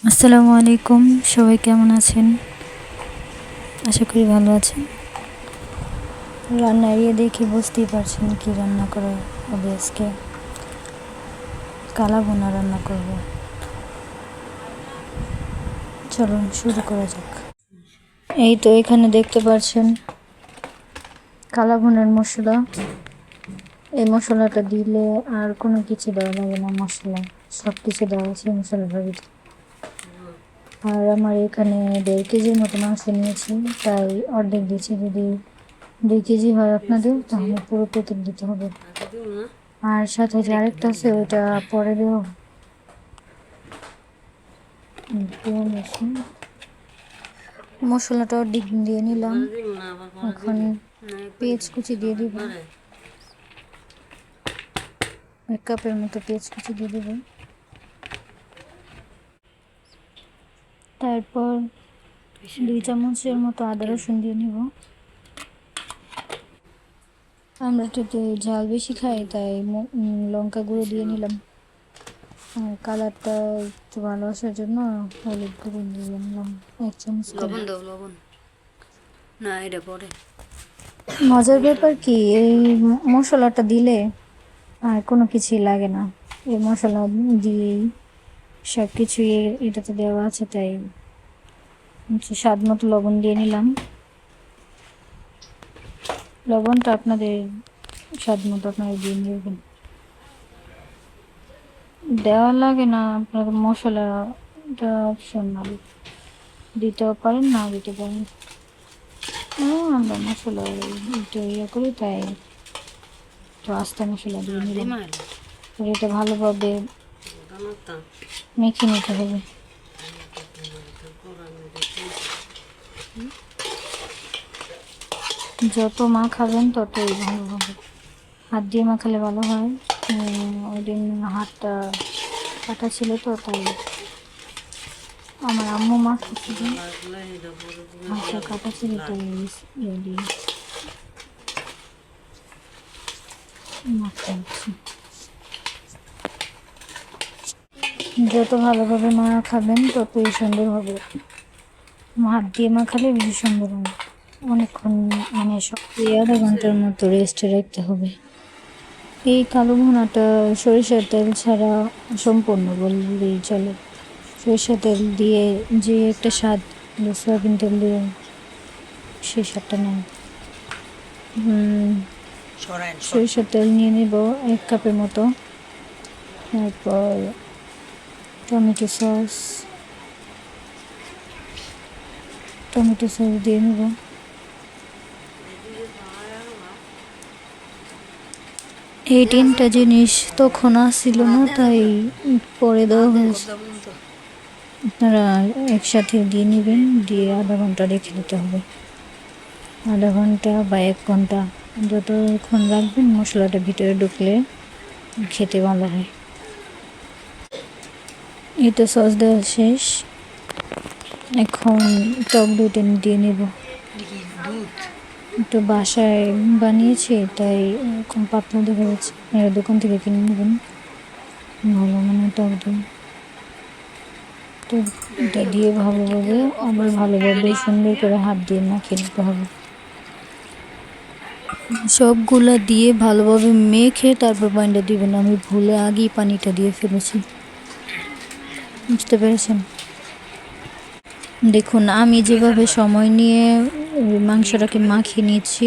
আসসালামু আলাইকুম, সবাই কেমন আছেন? আশা করি ভালো আছেন। রান্না এড়িয়ে দেখে বুঝতেই পারছেন কি রান্না করা হবে আজকে। কালা ভুনা রান্না করব। চলুন শুরু করা যাক। এই তো এখানে দেখতে পাচ্ছেন কালা ভুনার মশলা। এই মশলাটা দিলে আর কোনো কিছু দেওয়া লাগে না, মশলা সব কিছু দেওয়া আছে মশলাটার ভিতরে। আর আমার এখানে 1.5 কেজির মতো মাংস নিয়েছি, তাই অর্ধেক দিয়েছি। যদি 2 কেজি হয় আপনাদের, তাহলে পুরো প্যাকেট দিতে হবে। আর সাথে যে আরেকটা আছে ওইটা পরে দেবো। মশলাটা অর্ধেক দিয়ে নিলাম। এখন পেঁয়াজ কুচি দিয়ে দিব, 1 কাপের মতো পেঁয়াজ কুচি দিয়ে দেবো। তারপর 2 চামচের মতো আদা রসুন দিয়ে নিব। আমরা একটু ঝাল বেশি খাই, তাই লঙ্কা গুঁড়ো দিয়ে নিলাম। আর কালারটা একটু ভালো আসার জন্য হলুদ গুঁড়ো দিয়ে নিলাম 1 চামচ। লবণ না, এটা পরে। মজার ব্যাপার কি, এই মশলাটা দিলে আর কোনো কিছুই লাগে না। এই মশলা দিয়েই সব কিছুই এটাতে দেওয়া আছে, তাই স্বাদ মতো লবণ দিয়ে নিলাম। লবণটা আপনাদের স্বাদ মতো আপনারা দিয়ে নেবেন, দেওয়া লাগে না। আপনার মশলাটা অপশনাল, দিতেও পারেন না দিতে পারেন। আমরা মশলা একটু করি, তাই একটু আস্তে মশলা দিয়ে নিলাম। এটা ভালোভাবে মেখে নিতে হবে। যত মাখাবেন ততই ভালো হবে। হাত দিয়ে মাখালে ভালো হয়। ওই দিন হাতটা কাটা ছিল তো, তাই আমার আম্মু মাখাচ্ছিল, হাতটা কাটা ছিল, তাই দিয়ে মাখতে হচ্ছে। যত ভালোভাবে মাখাবেন ততই সুন্দর হবে। হাত দিয়ে মাখালে বেশি সুন্দর হবে। অনেকক্ষণ মানে সব 1/2 ঘন্টার মতো রেস্টে রাখতে হবে। এই কালো ভুনাটা সরিষার তেল ছাড়া সম্পূর্ণ বললেই চলে। সরিষার তেল দিয়ে যে একটা স্বাদ, সয়াবিন তেল দিয়ে সেই স্বাদটা নেয়। সরিষার তেল নিয়ে নেব 1 কাপের মতো। তারপর টমেটো সস দিয়ে নেব। এই 3টা জিনিস তখন আসছিল না, তাই পরে দেওয়া হয়েছে। আপনারা একসাথে দিয়ে নেবেন, দিয়ে 1/2 ঘন্টা রেখে দিতে হবে। 1/2 ঘন্টা বা 1 ঘন্টা, যতক্ষণ রাখবেন মশলাটা ভিতরে ঢুকলে খেতে ভালো হয়। এই তো সস দেওয়া শেষ। এখন টক দইটা দিয়ে নেব। একটু বাসায় বানিয়েছি, তাই এরকম পাতলা দেখা যাচ্ছে। আপনারা দোকান থেকে কিনে নেবেন ভালো মানে টক দই। তো এটা দিয়ে ভালোভাবে সুন্দর করে হাত দিয়ে মাখিয়ে নিতে হবে। সবগুলা দিয়ে ভালোভাবে মেখে তারপর পানিটা দিবেন। আমি ভুলে আগেই পানিটা দিয়ে ফেলেছি, বুঝতে পেরেছেন? দেখুন, আমি যেভাবে সময় নিয়ে মাংসটাকে মাখিয়ে নিচ্ছি,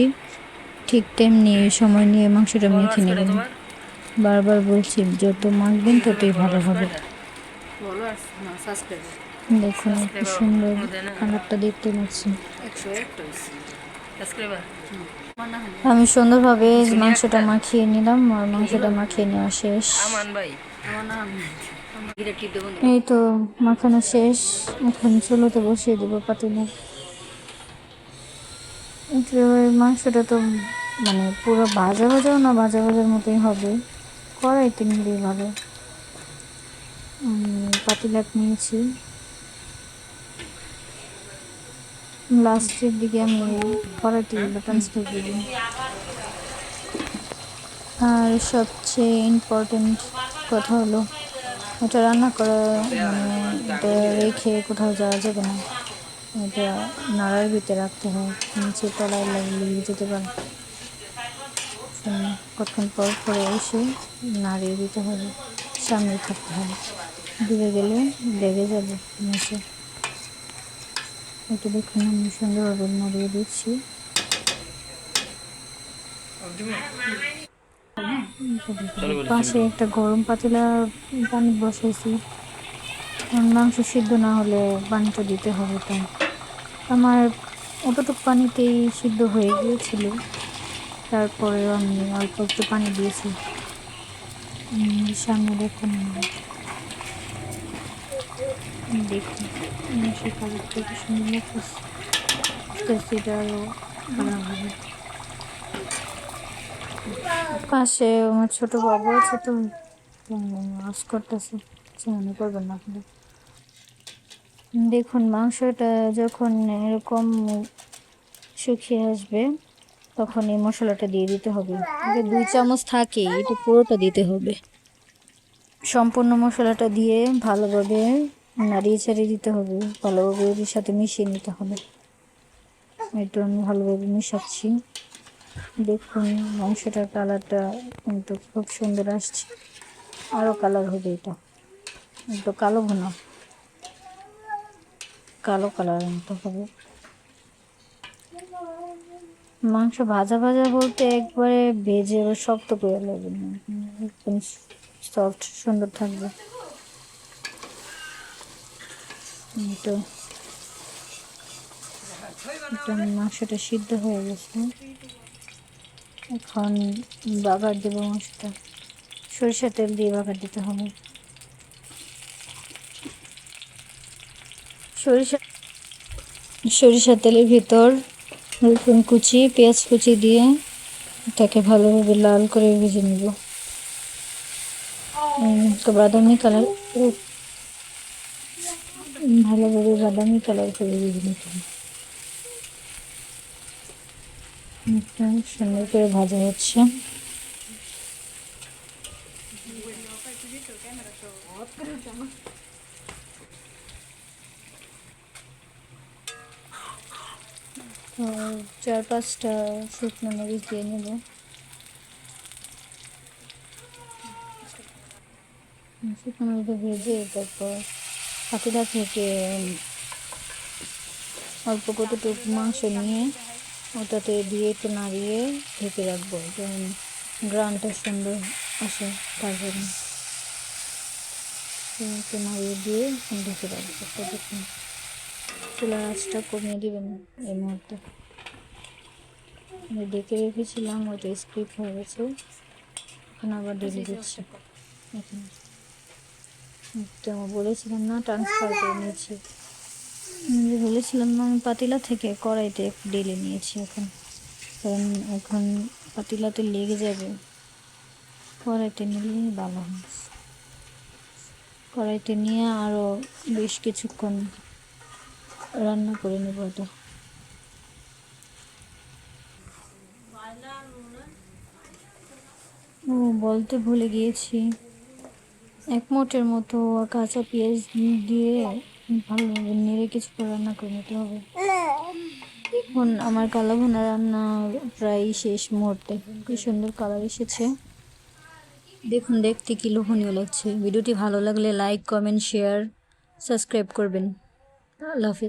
ঠিক তেমনি সময় নিয়ে মাংসটা মেখে নেবেন। বারবার বলছি, যত মাখবেন ততই ভালো হবে। দেখুন কি সুন্দর কালারটা দেখতে পাচ্ছি। আমি সুন্দরভাবে মাংসটা মাখিয়ে নিলাম, আর মাংসটা মাখিয়ে নেওয়া শেষ। এই তো মাখানো শেষ। এখন চুলোতে বসিয়ে দেবো পাতিলে। মাংসটা তো মানে পুরো ভাজাও না, ভাজার মতোই হবে। কড়াইতে নিলেই ভালো। পাতিলাক নিয়েছি, লাস্টের দিকে আমি কড়াইটি ট্রান্সফার দিই। আর সবচেয়ে ইম্পর্টেন্ট কথা হলো এটা রান্না করা মানে এটা রেখে কোথাও যাওয়া যাবে না, এটা নাড়ার ভিতরে রাখতে হয়, নিচে তলায় লাগলে যেতে পারে। কতক্ষণ পর পরে এসে নাড়িয়ে দিতে হবে, সামনে থাকতে হবে, দূরে গেলে লেগে যাবে নিচে। এটা দেখুন আমি সুন্দরভাবে নাড়িয়ে দিচ্ছি। পাশে একটা গরম পাতিলা পানি বসাইছি, কারণ মাংস সিদ্ধ না হলে পানিটা দিতে হবে। তাই আমার অতটুকু পানিতেই সিদ্ধ হয়ে গিয়েছিল, তারপরেও আমি অল্প একটু পানি দিয়েছি। সামনে দেখুন, দেখুন সে কালারটা কি সুন্দর লাগতেছে, এটা আরো খারাপ হবে। পাশে আমার ছোট বাবু আছে, তো আওয়াজ করতেছে, মনে করবেন না আপনি। দেখুন মাংসটা যখন এরকম শুকিয়ে আসবে তখন এই মশলাটা দিয়ে দিতে হবে। 2 চামচ থাকে, এটা পুরোটা দিতে হবে। সম্পূর্ণ মশলাটা দিয়ে ভালোভাবে নাড়িয়ে চাড়িয়ে দিতে হবে, ভালোভাবে এর সাথে মিশিয়ে নিতে হবে। একটু আমি ভালোভাবে মিশাচ্ছি। দেখুন মাংসটার কালারটা কিন্তু খুব সুন্দর আসছে, আরও কালার হবে। এটা একটু কালো ভুনা, কালো কালার আনতে হবে। মাংস ভাজা ভাজা বলতে একবারে ভেজে শক্ত করে লাগবে না, একদম সফট সুন্দর থাকবে। তো মাংসটা সিদ্ধ হয়ে গেছে, এখন বাগার দেবো মাংসটা। সরিষার তেল দিয়ে বাগার দিতে হবে। সরিষার তেলের ভিতর রসুন কুচি পেঁয়াজ কুচি দিয়ে এটাকে ভালোভাবে লাল করে ভেজে নিব। তো বাদামি কালার, ভালোভাবে বাদামি কালার করে ভেজে নিতে হবে। সুন্দর করে ভাজা হচ্ছে। তো 4-5টা শুকনো মরিচ দিয়ে নেব। শুকনো মরিচ ভেজে তারপর পাতিলা থেকে অল্প কতটুকু মাংস নিয়ে ওটাতে দিয়ে একটু নাড়িয়ে ঢেকে রাখবো, যেমন গ্রানটা সুন্দর আসে তার জন্য। একটু নাড়িয়ে দিয়ে ঢেকে রাখবো ততক্ষণ। চুলার আঁচটা কমিয়ে দেবেন এই মুহূর্তে। আমি ডেকে রেখেছিলাম, ওইটা স্কিপ হয়ে গেছে, এখন আবার ঢেকে দিচ্ছি। এখন তো বলেছিলাম না ট্রান্সফার করে নিয়েছি, বলেছিলাম আমি পাতিলা থেকে কড়াইতে ঢেলে নিয়েছি এখন, কারণ এখন পাতিলাতে লেগে যাবে, কড়াইতে নিলেই ভালো হয়। কড়াইতে নিয়ে আরও বেশ কিছুক্ষণ রান্না করে নেব এটা। ও বলতে ভুলে গিয়েছি, 1 মুঠের মতো কাঁচা পেঁয়াজ দিয়ে ভালোভাবে নেড়ে কিছুক্ষণ রান্না করে নিতে হবে। এখন আমার কালো ভুনা রান্না প্রায় শেষ মুহূর্তে, কি সুন্দর কালার এসেছে দেখুন, দেখতে কি লোভনীয় লাগছে। ভিডিওটি ভালো লাগলে লাইক কমেন্ট শেয়ার সাবস্ক্রাইব করবেন। আল্লাহ হাফিজ।